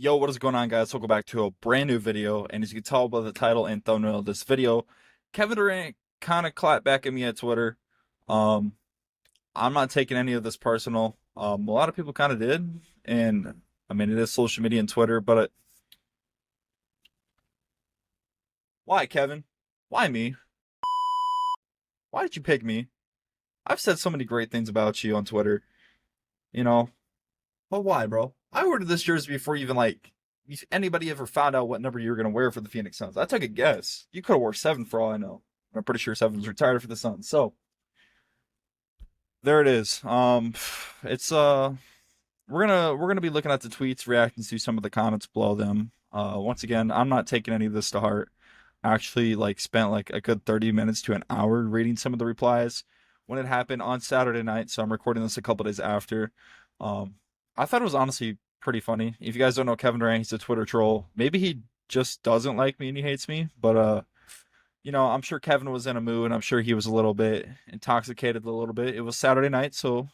Yo, what is going on, guys? Welcome back to a brand new video. And as you can tell by the title and thumbnail of this video, Kevin Durant kind of clapped back at me at Twitter. Um, I'm not taking any of this personal. A lot of people kind of did, and I mean it is social media and Twitter. But why, Kevin? Why me? Why did you pick me? I've said so many great things about you on Twitter, you know. But why, bro? I ordered this jersey before even anybody ever found out what number you were gonna wear for the Phoenix Suns. I took a guess. You could have wore 7 for all I know. I'm pretty sure 7's retired for the Suns. So there it is. It's we're gonna be looking at the tweets, reacting to some of the comments below them. Once again, I'm not taking any of this to heart. I actually spent a good 30 minutes to an hour reading some of the replies when it happened on Saturday night. So I'm recording this a couple days after. I thought it was honestly pretty funny. If you guys don't know Kevin Durant, he's a Twitter troll. Maybe he just doesn't like me and he hates me. But I'm sure Kevin was in a mood. I'm sure he was a little bit intoxicated a little bit. It was Saturday night, so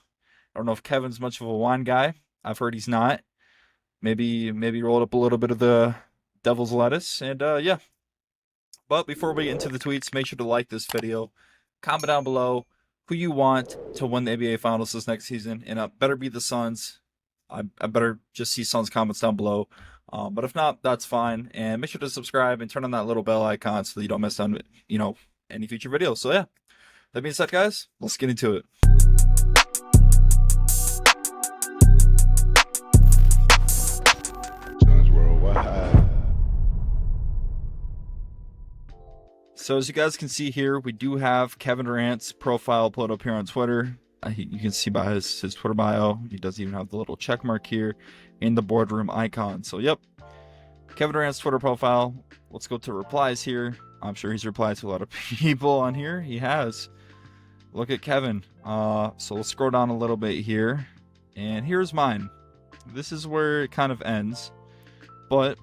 I don't know if Kevin's much of a wine guy. I've heard he's not. Maybe rolled up a little bit of the devil's lettuce. And yeah. But before we get into the tweets, make sure to like this video. Comment down below who you want to win the NBA Finals this next season. And it better be the Suns. I better just see Suns comments down below. But if not, that's fine. And make sure to subscribe and turn on that little bell icon so that you don't miss on, any future videos. So yeah, that being said, guys, let's get into it. Suns worldwide. So as you guys can see here, we do have Kevin Durant's profile put up here on Twitter. You can see by his Twitter bio, he does even have the little check mark here in the boardroom icon. So yep, Kevin Durant's Twitter profile. Let's go to replies here. I'm sure he's replied to a lot of people on here. He has. Look at Kevin. So let's scroll down a little bit here. And here's mine. This is where it kind of ends. But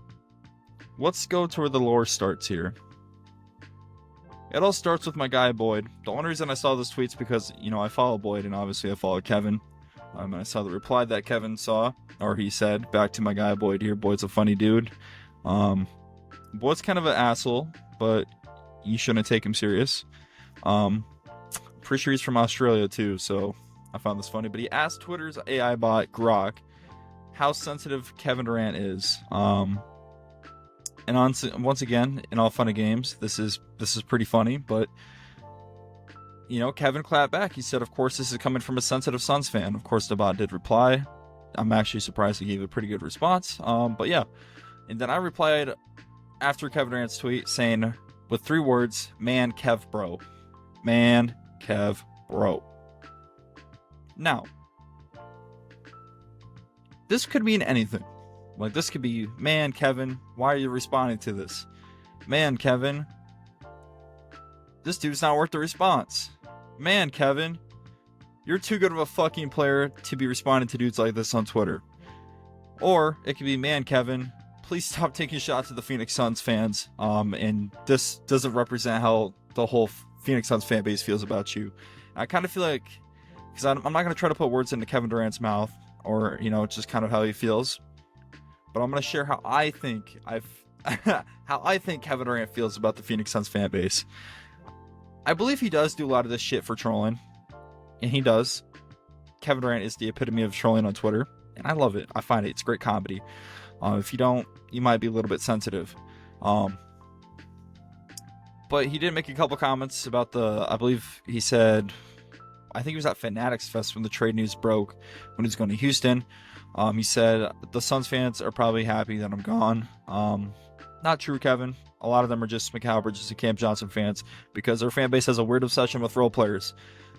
let's go to where the lore starts here. It all starts with my guy Boyd. The only reason I saw this tweet's because, I follow Boyd and obviously I follow Kevin. And I saw the reply that Kevin saw, or he said, back to my guy Boyd here. Boyd's a funny dude. Boyd's kind of an asshole, but you shouldn't take him serious. Pretty sure he's from Australia too, so I found this funny. But he asked Twitter's AI bot, Grok, how sensitive Kevin Durant is. And once again, in all fun and games, this is pretty funny, but Kevin clapped back. He said, of course, this is coming from a sensitive Suns fan. Of course, the bot did reply. I'm actually surprised he gave a pretty good response. But yeah. And then I replied after Kevin Durant's tweet saying, with 3 words, man, Kev, bro. Man, Kev, bro. Now, this could mean anything. This could be, man, Kevin, why are you responding to this? Man, Kevin, this dude's not worth the response. Man, Kevin, you're too good of a fucking player to be responding to dudes like this on Twitter. Or it could be, man, Kevin, please stop taking shots at the Phoenix Suns fans. And this doesn't represent how the whole Phoenix Suns fan base feels about you. I kind of feel like, because I'm not going to try to put words into Kevin Durant's mouth, or, just kind of how he feels. But I'm going to share how I think Kevin Durant feels about the Phoenix Suns fan base. I believe he does do a lot of this shit for trolling. And he does. Kevin Durant is the epitome of trolling on Twitter. And I love it. I find it's great comedy. If you don't, you might be a little bit sensitive. But he did make a couple comments about I believe he said, I think he was at Fanatics Fest when the trade news broke, when he was going to Houston. He said, the Suns fans are probably happy that I'm gone. Not true, Kevin. A lot of them are just Mikal Bridges and Cam Johnson fans because their fan base has a weird obsession with role players.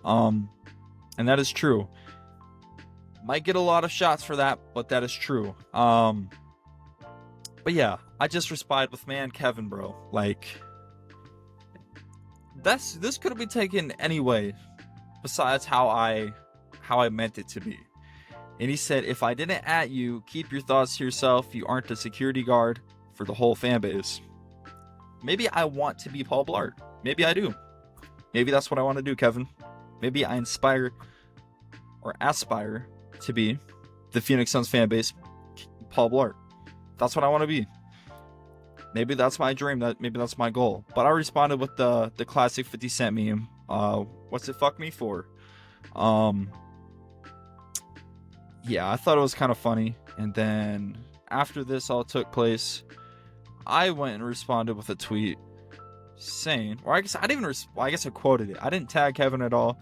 And that is true. Might get a lot of shots for that, but that is true. But yeah, I just replied with, man, Kevin, bro. This could have been taken any way besides how I meant it to be. And he said, if I didn't at you, keep your thoughts to yourself. You aren't the security guard for the whole fan base. Maybe I want to be Paul Blart. Maybe I do. Maybe that's what I want to do, Kevin. Maybe I inspire or aspire to be the Phoenix Suns fan base, Paul Blart. that's what I want to be. Maybe that's my dream. Maybe that's my goal. But I responded with the classic 50 Cent meme. What's it fuck me for? Yeah, I thought it was kind of funny. And then after this all took place, I went and responded with a tweet saying, or I guess I didn't even I guess I quoted it. I didn't tag Kevin at all.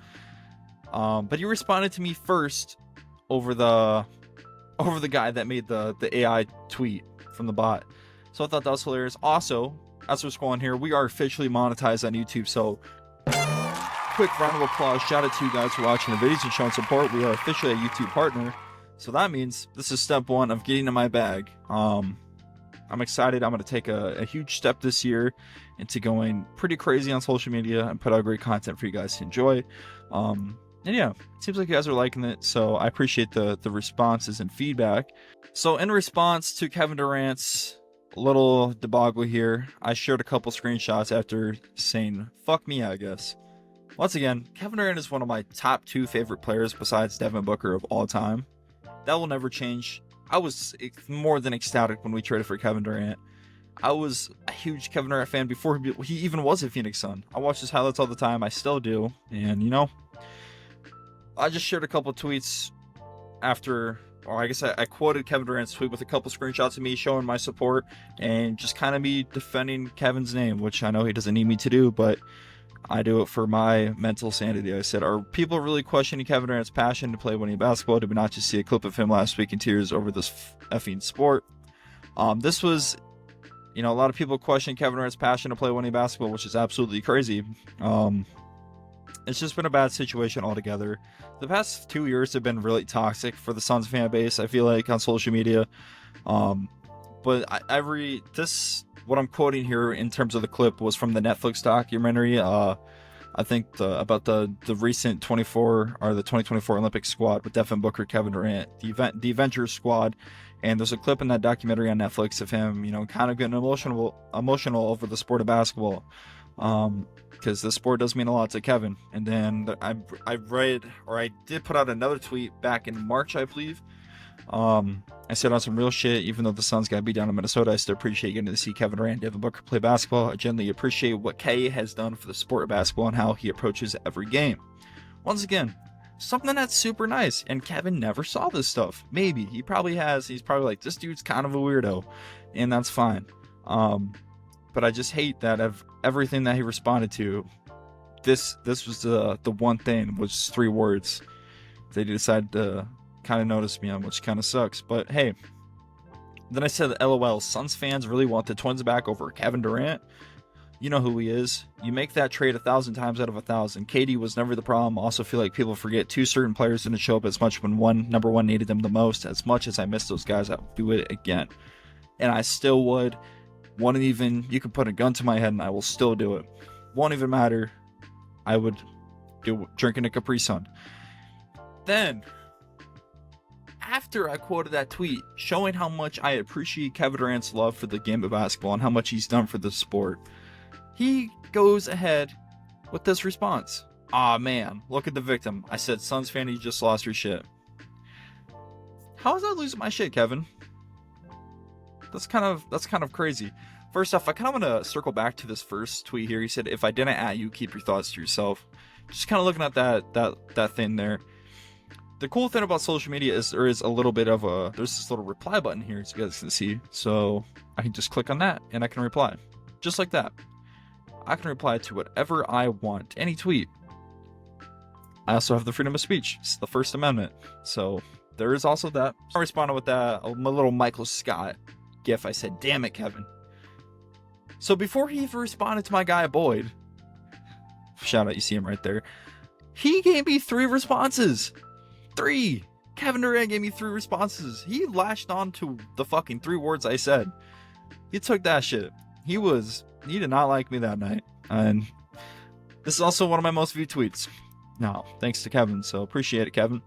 But he responded to me first over the guy that made the AI tweet from the bot. So I thought that was hilarious. Also, as we're scrolling here, we are officially monetized on YouTube. So quick round of applause. Shout out to you guys for watching the videos and showing support. We are officially a YouTube partner. So that means this is step one of getting in my bag. I'm excited. I'm going to take a huge step this year into going pretty crazy on social media and put out great content for you guys to enjoy. And yeah, it seems like you guys are liking it. So I appreciate the responses and feedback. So in response to Kevin Durant's little debacle here, I shared a couple screenshots after saying, fuck me, I guess. Once again, Kevin Durant is one of my top 2 favorite players besides Devin Booker of all time. That will never change. I was more than ecstatic when we traded for Kevin Durant. I was a huge Kevin Durant fan before he even was a Phoenix Sun. I watch his highlights all the time. I still do. And, you know, I just shared a couple tweets after, or I guess I quoted Kevin Durant's tweet with a couple screenshots of me showing my support and just kind of me defending Kevin's name, which I know he doesn't need me to do, but I do it for my mental sanity. I said, are people really questioning Kevin Durant's passion to play winning basketball? Did we not just see a clip of him last week in tears over this effing sport? This was, you know, a lot of people question Kevin Durant's passion to play winning basketball, which is absolutely crazy. It's just been a bad situation altogether. The past 2 years have been really toxic for the Suns fan base, I feel like, on social media. But what I'm quoting here in terms of the clip was from the Netflix documentary. I think about the recent 2024 Olympic squad with Devin Booker, Kevin Durant, the Avengers squad. And there's a clip in that documentary on Netflix of him, you know, kind of getting emotional over the sport of basketball. Because this sport does mean a lot to Kevin. And then I did put out another tweet back in March, I believe. I said on some real shit, even though the Suns got beat down in Minnesota, I still appreciate getting to see Kevin Durant and Devin Booker play basketball. I genuinely appreciate what K has done for the sport of basketball and how he approaches every game. Once again, something that's super nice, and Kevin never saw this stuff. Maybe he probably has. He's probably like, this dude's kind of a weirdo, and that's fine. But I just hate that of everything that he responded to, this was the one thing, was 3 words they decided to kind of notice me on, which kind of sucks. But hey, then I said, LOL, Suns fans really want the Twins back over Kevin Durant. You know who he is. You make that trade 1,000 times out of 1,000. KD was never the problem. Also feel like people forget 2 certain players didn't show up as much when number 1 needed them the most. As much as I miss those guys, I would do it again. And I still would. You can put a gun to my head and I will still do it. Won't even matter. I would do drinking a Capri Sun. Then, after I quoted that tweet showing how much I appreciate Kevin Durant's love for the game of basketball and how much he's done for the sport, he goes ahead with this response. Aw, man, look at the victim. I said, Suns fan, you just lost your shit. How is I losing my shit, Kevin? That's kind of crazy. First off, I kind of want to circle back to this first tweet here. He said, if I didn't at you, keep your thoughts to yourself. Just kind of looking at that thing there. The cool thing about social media is there is a little bit of there's this little reply button here, as you guys can see. So I can just click on that and I can reply. Just like that. I can reply to whatever I want, any tweet. I also have the freedom of speech. It's the First Amendment. So there is also that. I responded with that, my little Michael Scott gif. I said, damn it, Kevin. So before he even responded to my guy Boyd, shout out, you see him right there, he gave me 3 responses. 3. Kevin Durant gave me 3 responses. He lashed on to the fucking 3 words I said. He took that shit. He did not like me that night. And this is also one of my most viewed tweets. No, thanks to Kevin, so appreciate it, Kevin.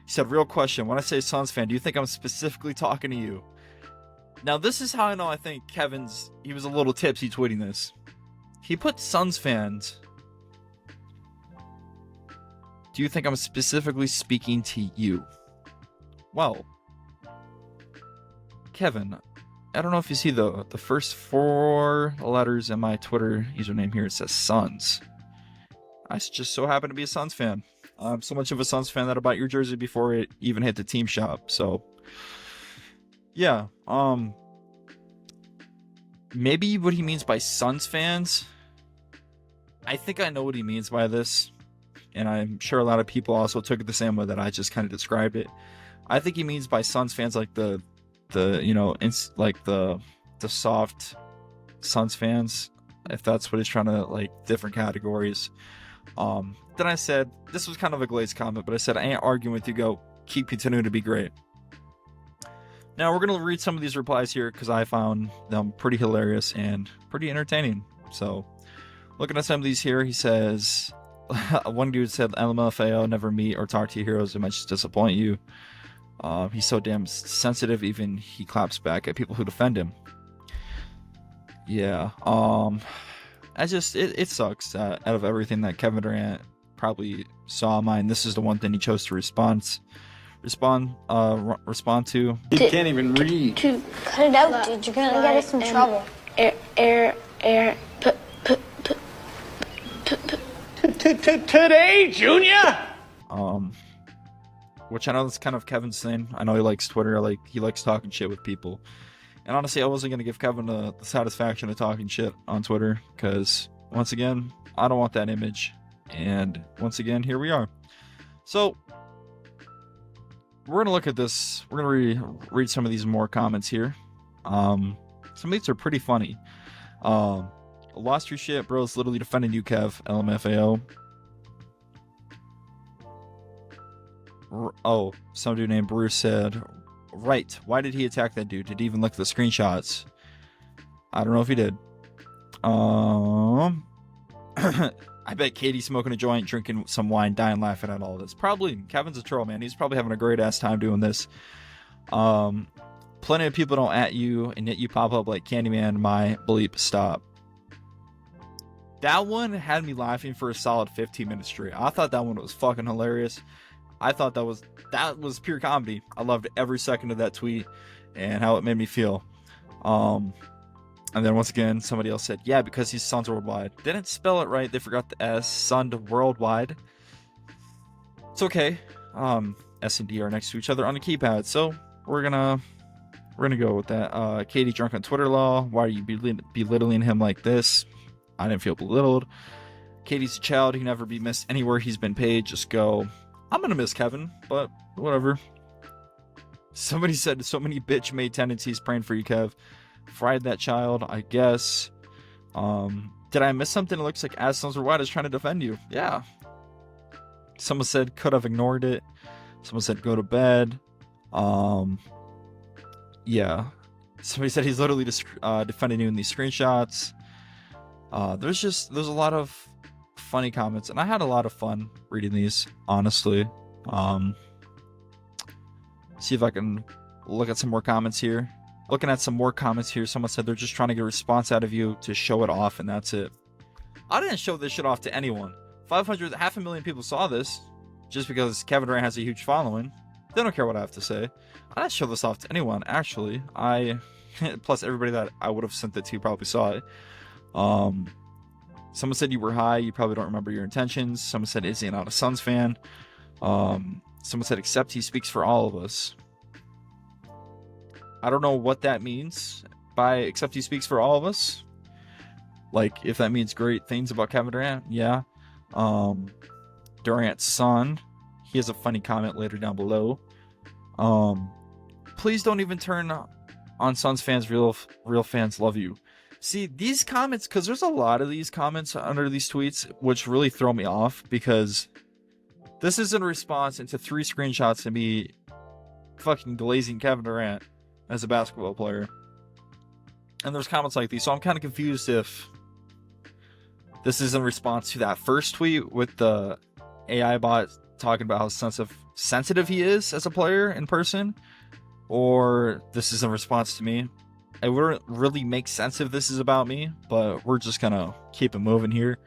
He said, real question, when I say Suns fan, do you think I'm specifically talking to you? Now, this is how I know I think he was a little tipsy tweeting this. He put Suns fans. Do you think I'm specifically speaking to you? Well, Kevin, I don't know if you see the first 4 letters in my Twitter username here. It says Suns. I just so happen to be a Suns fan. I'm so much of a Suns fan that I bought your jersey before it even hit the team shop. So, yeah. Maybe what he means by Suns fans. I think I know what he means by this, and I'm sure a lot of people also took it the same way that I just kind of described it. I think he means by Suns fans like the soft Suns fans, if that's what he's trying to, like, different categories. Then I said, this was kind of a glazed comment, but I said, I ain't arguing with you, go keep continuing to be great. Now we're going to read some of these replies here because I found them pretty hilarious and pretty entertaining. So looking at some of these here, he says, one dude said, LMFAO, never meet or talk to your heroes, it might just disappoint you. He's so damn sensitive, even he claps back at people who defend him. Yeah, it sucks that out of everything that Kevin Durant probably saw mine, this is the one thing he chose to respond to. You can't even read. Dude, cut it out, dude. You're gonna get us in trouble. Today, Junior. Which I know that's kind of Kevin's thing. I know he likes Twitter. He likes talking shit with people. And honestly, I wasn't gonna give Kevin the satisfaction of talking shit on Twitter because, once again, I don't want that image. And once again, here we are. So we're gonna look at this. We're gonna read some of these more comments here. Some of these are pretty funny. Lost your shit, bro. It's literally defending you, Kev. LMFAO. Oh, some dude named Bruce said, right, why did he attack that dude? Did he even look at the screenshots? I don't know if he did. I bet Katie's smoking a joint, drinking some wine, dying laughing at all this. Probably. Kevin's a troll, man. He's probably having a great ass time doing this. Plenty of people don't at you, and yet you pop up like Candyman. My bleep, stop. That one had me laughing for a solid 15 minutes straight. I thought that one was fucking hilarious. I thought that was pure comedy. I loved every second of that tweet and how it made me feel. And then once again, somebody else said, yeah, because he's Suns Worldwide. Didn't spell it right. They forgot the S. Sun Worldwide. It's okay. S and D are next to each other on the keypad. So we're gonna go with that. Katie drunk on Twitter law. Why are you belittling him like this? I didn't feel belittled. Katie's a child. He never be missed anywhere he's been paid. Just go. I'm gonna miss Kevin, but whatever. Somebody said so many bitch made tendencies praying for you, Kev. Fried that child, I guess. Did I miss something? It looks like As Sons Were White is trying to defend you. Yeah. Someone said could have ignored it. Someone said go to bed. Yeah. Somebody said he's literally just defending you in these screenshots. There's a lot of funny comments, and I had a lot of fun reading these, honestly. See if I can look at some more comments here. Looking at some more comments here, someone said they're just trying to get a response out of you to show it off, and that's it. I didn't show this shit off to anyone. 500,000 people saw this just because Kevin Durant has a huge following. They don't care what I have to say. I didn't show this off to anyone, actually. Plus everybody that I would have sent it to probably saw it. Someone said you were high. You probably don't remember your intentions. Someone said, is he not a Suns fan? Someone said, except he speaks for all of us. I don't know what that means by except he speaks for all of us. Like, if that means great things about Kevin Durant, yeah. Durant's son, he has a funny comment later down below. Please don't even turn on Suns fans. Real fans love you. See, these comments, because there's a lot of these comments under these tweets, which really throw me off, because this is in response into 3 screenshots of me fucking glazing Kevin Durant as a basketball player. And there's comments like these, so I'm kind of confused if this is in response to that first tweet with the AI bot talking about how sensitive he is as a player in person, or this is in response to me. It wouldn't really make sense if this is about me, but we're just gonna keep it moving here.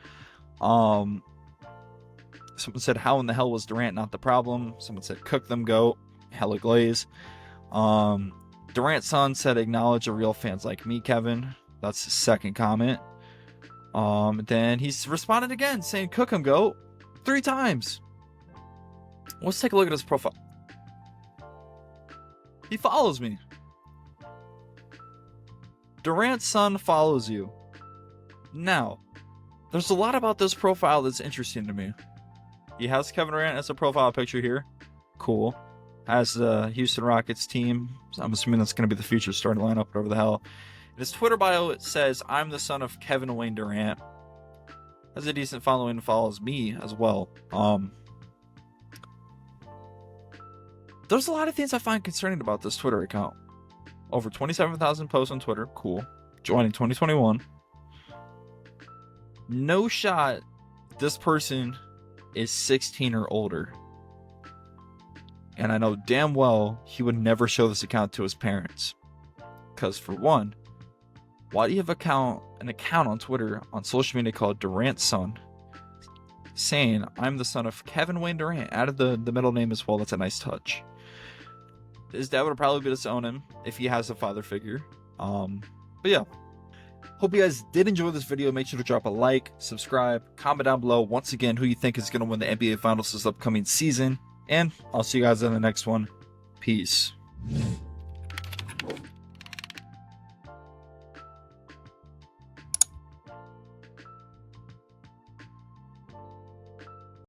Someone said, how in the hell was Durant not the problem? Someone said, cook them, goat. Hella glaze. Durant's son said, acknowledge the real fans like me, Kevin. That's his second comment. Then he's responded again saying, cook him, goat, 3 times. Let's take a look at his profile. He follows me. Durant's son follows you. Now, there's a lot about this profile that's interesting to me. He has Kevin Durant as a profile picture here. Cool. Has the Houston Rockets team. I'm assuming that's going to be the future starting lineup, whatever the hell. In his Twitter bio, it says, I'm the son of Kevin Wayne Durant. Has a decent following and follows me as well. There's a lot of things I find concerning about this Twitter account. Over 27,000 posts on Twitter. Cool. Joining 2021. No shot this person is 16 or older. And I know damn well he would never show this account to his parents. Because for one, why do you have an account on Twitter, on social media called Durant's son, saying, I'm the son of Kevin Wayne Durant? Added the middle name as well. That's a nice touch. His dad would probably disown him if he has a father figure. But yeah. Hope you guys did enjoy this video. Make sure to drop a like, subscribe, comment down below once again who you think is going to win the NBA Finals this upcoming season. And I'll see you guys in the next one. Peace.